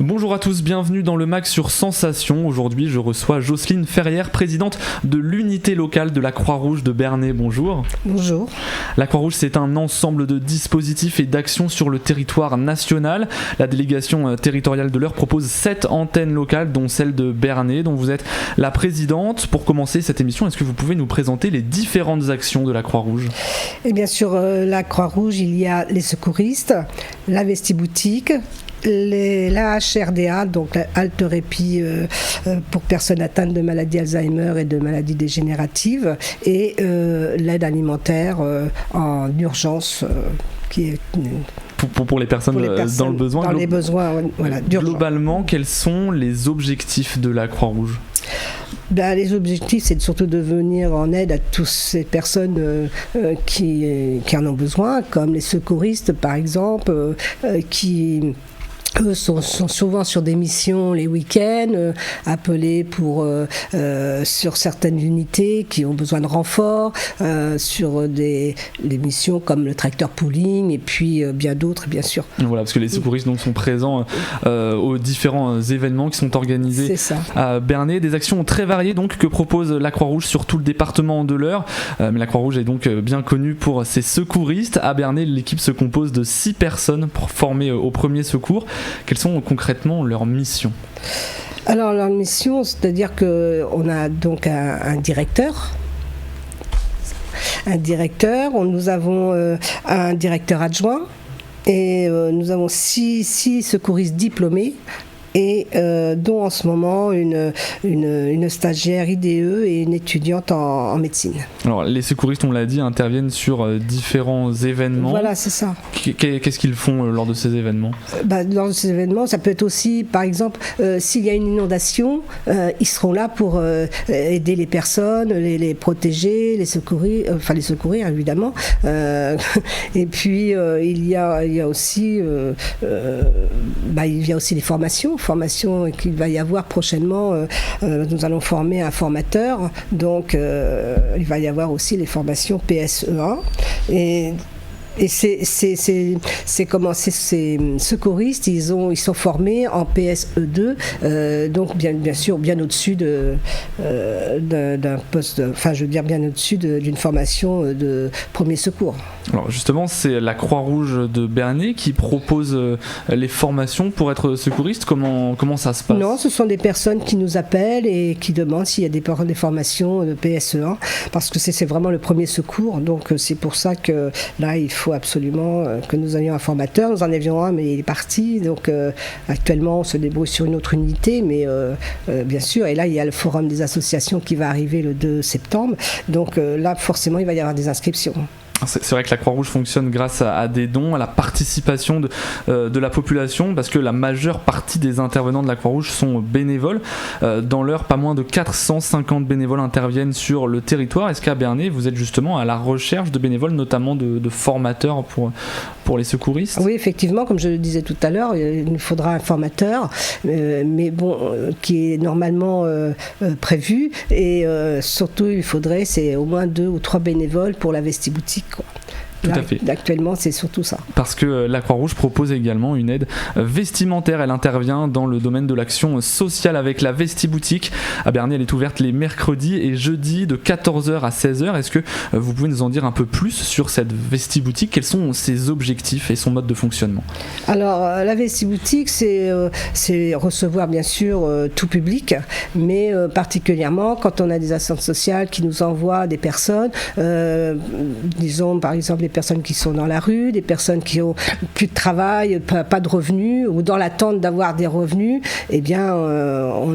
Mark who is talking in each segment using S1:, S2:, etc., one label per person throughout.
S1: Bonjour à tous, bienvenue dans le MAG sur Sensation. Aujourd'hui, je reçois Jocelyne Ferrière, présidente de l'unité locale de la Croix-Rouge de Bernay. Bonjour.
S2: Bonjour.
S1: La Croix-Rouge, c'est un ensemble de dispositifs et d'actions sur le territoire national. La délégation territoriale de l'Eure propose 7 antennes locales, dont celle de Bernay, dont vous êtes la présidente. Pour commencer cette émission, est-ce que vous pouvez nous présenter les différentes actions de la Croix-Rouge ?
S2: Et bien sûr, la Croix-Rouge, il y a les secouristes, la vestiboutique, la HRDA, donc la halte répit pour personnes atteintes de maladie Alzheimer et de maladies dégénératives, et l'aide alimentaire en urgence qui est
S1: pour les personnes dans le besoin.
S2: Dans les besoins, voilà, d'urgence.
S1: Globalement, quels sont les objectifs de la Croix-Rouge ?
S2: Les objectifs, c'est surtout de venir en aide à toutes ces personnes qui en ont besoin, comme les secouristes par exemple, qui eux sont souvent sur des missions les week-ends, appelés sur certaines unités qui ont besoin de renforts, sur des missions comme le tracteur pooling et puis bien d'autres, bien sûr.
S1: Voilà, parce que les secouristes donc, sont présents aux différents événements qui sont organisés à Bernay. Des actions très variées donc, que propose la Croix-Rouge sur tout le département de l'Eure. Mais la Croix-Rouge est donc bien connue pour ses secouristes. À Bernay, l'équipe se compose de 6 personnes formées au premier secours. Quelles sont concrètement leurs missions ?
S2: Alors leur mission, c'est-à-dire qu'on a donc un directeur, nous avons un directeur adjoint et nous avons 6 secouristes diplômés. Et dont en ce moment une stagiaire IDE et une étudiante en médecine.
S1: Alors les secouristes, on l'a dit, interviennent sur différents événements.
S2: Voilà, c'est ça.
S1: Qu'est-ce qu'ils font lors de ces événements ?
S2: Lors de ces événements, ça peut être aussi, par exemple, s'il y a une inondation, ils seront là pour aider les personnes, les protéger, les secourir évidemment. Et puis il y a aussi les formations qu'il va y avoir prochainement. Nous allons former un formateur, donc il va y avoir aussi les formations PSE1 et ces secouristes, ils sont formés en PSE2, donc bien sûr bien au-dessus d'un poste, bien au-dessus d'une formation de premier secours.
S1: Alors justement, c'est la Croix-Rouge de Bernay qui propose les formations pour être secouriste. Comment ça se passe ?
S2: Non, ce sont des personnes qui nous appellent et qui demandent s'il y a des formations de PSE1, parce que c'est vraiment le premier secours. Donc c'est pour ça que là, il faut absolument que nous ayons un formateur. Nous en avions un, mais il est parti. Donc actuellement, on se débrouille sur une autre unité, mais bien sûr. Et là, il y a le forum des associations qui va arriver le 2 septembre. Donc là, forcément, il va y avoir des inscriptions.
S1: C'est vrai que la Croix-Rouge fonctionne grâce à des dons, à la participation de la population, parce que la majeure partie des intervenants de la Croix-Rouge sont bénévoles. Dans l'Eure, pas moins de 450 bénévoles interviennent sur le territoire. Est-ce qu'à Bernay, vous êtes justement à la recherche de bénévoles, notamment de formateurs pour les secouristes ?
S2: Oui, effectivement, comme je le disais tout à l'heure, il nous faudra un formateur, mais qui est normalement prévu. Et surtout, il faudrait au moins 2 ou 3 bénévoles pour la vestiboutique.
S1: Tout à fait.
S2: Actuellement, c'est surtout ça.
S1: Parce que la Croix-Rouge propose également une aide vestimentaire. Elle intervient dans le domaine de l'action sociale avec la Vestiboutique. À Bernay, elle est ouverte les mercredis et jeudis de 14h à 16h. Est-ce que vous pouvez nous en dire un peu plus sur cette Vestiboutique ? Quels sont ses objectifs et son mode de fonctionnement ?
S2: Alors, la Vestiboutique, c'est recevoir bien sûr tout public, mais particulièrement quand on a des assistantes sociales qui nous envoient des personnes, disons par exemple des personnes qui sont dans la rue, des personnes qui ont plus de travail, pas de revenus, ou dans l'attente d'avoir des revenus, eh bien on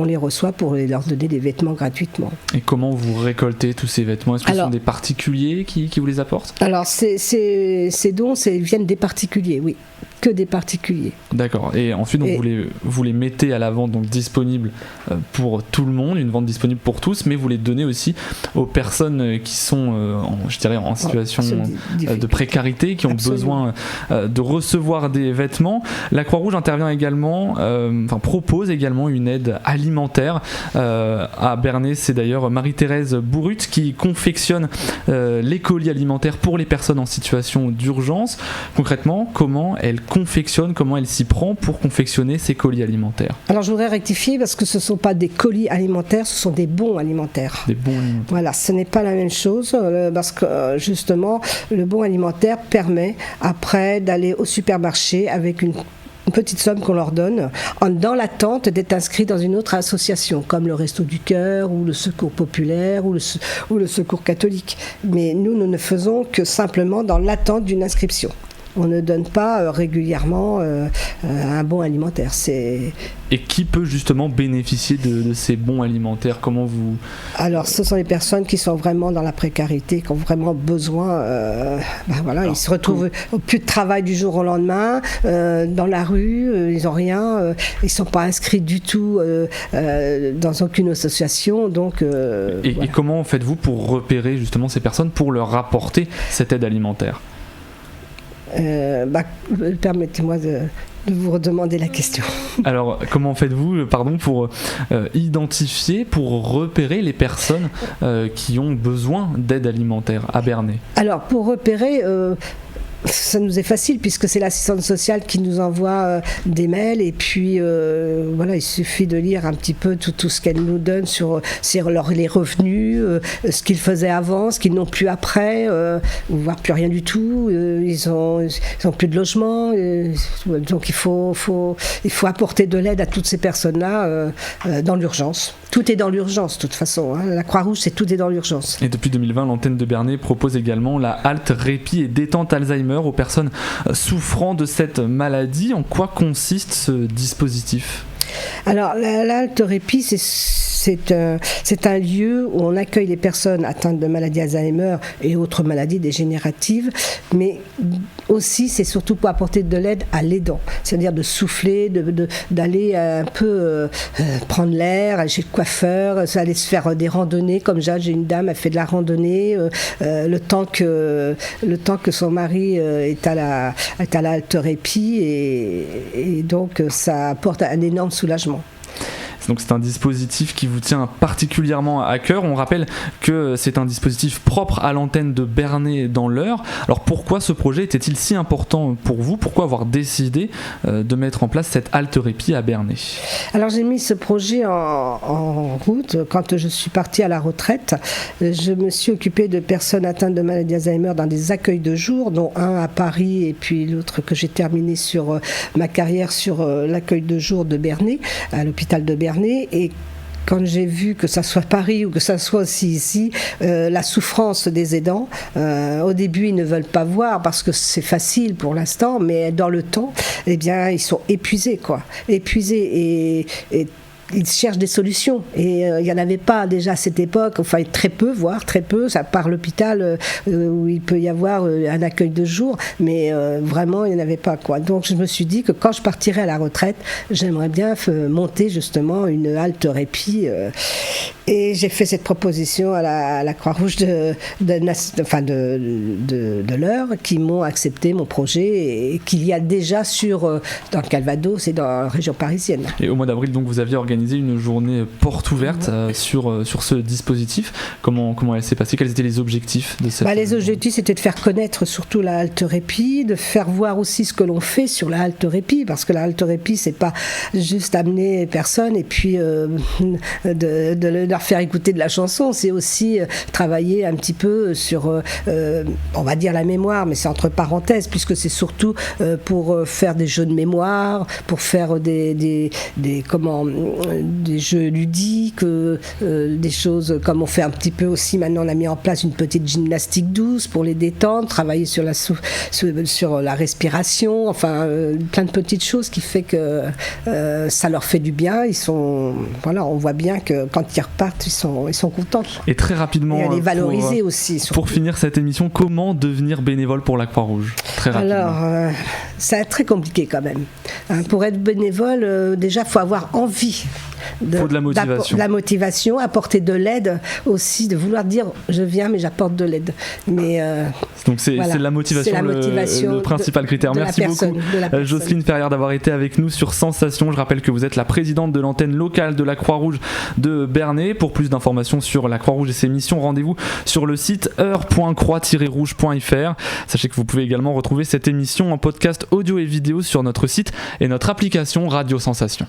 S2: les reçoit pour leur donner des vêtements gratuitement.
S1: Et comment vous récoltez tous ces vêtements ? Est-ce que ce sont des particuliers qui vous les apportent ?
S2: Alors ces dons viennent des particuliers, oui. Que des particuliers.
S1: D'accord. Et ensuite, donc, vous les mettez à la vente, donc disponibles pour tout le monde, une vente disponible pour tous, mais vous les donnez aussi aux personnes qui sont, en situation de précarité, qui ont besoin de recevoir des vêtements. La Croix-Rouge intervient également, propose également une aide alimentaire. À Bernay, c'est d'ailleurs Marie-Thérèse Bourrut qui confectionne les colis alimentaires pour les personnes en situation d'urgence. Concrètement, comment elle confectionne, comment elle s'y prend pour confectionner ces colis alimentaires?
S2: Alors je voudrais rectifier parce que ce ne sont pas des colis alimentaires, ce sont des bons alimentaires.
S1: Des bons alimentaires.
S2: Voilà, ce n'est pas la même chose parce que justement le bon alimentaire permet après d'aller au supermarché avec une petite somme qu'on leur donne dans l'attente d'être inscrit dans une autre association comme le Resto du Cœur ou le Secours Populaire ou le Secours Catholique. Mais nous ne faisons que simplement dans l'attente d'une inscription. On ne donne pas régulièrement un bon alimentaire.
S1: Et qui peut justement bénéficier de ces bons alimentaires? Comment vous...
S2: Alors, ce sont les personnes qui sont vraiment dans la précarité, qui ont vraiment besoin. Ils se retrouvent au plus de travail du jour au lendemain, dans la rue, ils n'ont rien, ils ne sont pas inscrits du tout dans aucune association. Donc,
S1: et comment faites-vous pour repérer justement ces personnes, pour leur apporter cette aide alimentaire?
S2: Permettez-moi de vous redemander la question.
S1: Alors, comment faites-vous pour identifier, pour repérer les personnes qui ont besoin d'aide alimentaire à Bernay? Alors,
S2: pour repérer... ça nous est facile puisque c'est l'assistante sociale qui nous envoie des mails et puis il suffit de lire un petit peu tout ce qu'elle nous donne sur les revenus, ce qu'ils faisaient avant, ce qu'ils n'ont plus après, voire plus rien du tout. Ils ont plus de logement, donc il faut apporter de l'aide à toutes ces personnes-là dans l'urgence. Tout est dans l'urgence de toute façon. La Croix-Rouge, tout est dans l'urgence.
S1: Et depuis 2020, l'antenne de Bernay propose également la halte répit et détente Alzheimer aux personnes souffrant de cette maladie. En quoi consiste ce dispositif ?
S2: Alors, la halte répit, c'est un lieu où on accueille les personnes atteintes de maladie Alzheimer et autres maladies dégénératives, mais aussi c'est surtout pour apporter de l'aide à l'aidant, c'est-à-dire de souffler, d'aller un peu prendre l'air, aller chez le coiffeur, aller se faire des randonnées, comme j'ai une dame, elle fait de la randonnée, le temps que son mari est à la halte répit et donc ça apporte un énorme soulagement.
S1: Donc c'est un dispositif qui vous tient particulièrement à cœur. On rappelle que c'est un dispositif propre à l'antenne de Bernay dans l'Eure. Alors pourquoi ce projet était-il si important pour vous ? Pourquoi avoir décidé de mettre en place cette halte répit à Bernay ? Alors
S2: j'ai mis ce projet en route quand je suis partie à la retraite. Je me suis occupée de personnes atteintes de maladie Alzheimer dans des accueils de jour, dont un à Paris et puis l'autre que j'ai terminé sur ma carrière sur l'accueil de jour de Bernay, à l'hôpital de Bernay. Et quand j'ai vu que ça soit Paris ou que ça soit aussi ici, la souffrance des aidants, au début ils ne veulent pas voir parce que c'est facile pour l'instant, mais dans le temps, eh bien ils sont épuisés et ils cherchent des solutions et il n'y en avait pas déjà à cette époque, enfin très peu, ça part l'hôpital où il peut y avoir un accueil de jour, mais vraiment il n'y en avait pas quoi. Donc je me suis dit que quand je partirai à la retraite, j'aimerais bien monter justement une halte répit et j'ai fait cette proposition à la Croix-Rouge de l'Eure qui m'ont accepté mon projet et qu'il y a déjà dans le Calvados et dans la région parisienne.
S1: Et au mois d'avril donc vous aviez organisé une journée porte ouverte sur ce dispositif. Comment elle s'est passée ? Quels étaient les objectifs de cette...
S2: Les objectifs, c'était de faire connaître surtout la halte répit, de faire voir aussi ce que l'on fait sur la halte répit, parce que la halte répit, c'est pas juste amener les personnes et puis de leur faire écouter de la chanson, c'est aussi travailler un petit peu sur, on va dire la mémoire, mais c'est entre parenthèses, puisque c'est surtout pour faire des jeux de mémoire, pour faire des jeux ludiques, des choses comme on fait un petit peu aussi maintenant, on a mis en place une petite gymnastique douce pour les détendre, travailler sur la respiration, enfin plein de petites choses qui fait que ça leur fait du bien, on voit bien que quand ils repartent, ils sont contents.
S1: Et très rapidement,
S2: et les valoriser aussi. Surtout.
S1: Pour finir cette émission, comment devenir bénévole pour la Croix-Rouge ? Très rapidement.
S2: Alors, c'est très compliqué quand même. Pour être bénévole, déjà, il faut avoir envie.
S1: faut de la motivation.
S2: La motivation, apporter de l'aide aussi, de vouloir dire je viens mais j'apporte de l'aide. Mais
S1: donc c'est la motivation, le principal critère. Merci beaucoup Jocelyne Ferrière d'avoir été avec nous sur Sensation. Je rappelle que vous êtes la présidente de l'antenne locale de la Croix-Rouge de Bernay. Pour plus d'informations sur la Croix-Rouge et ses missions, rendez-vous sur le site heure.croix-rouge.fr. Sachez que vous pouvez également retrouver cette émission en podcast audio et vidéo sur notre site et notre application Radio Sensation.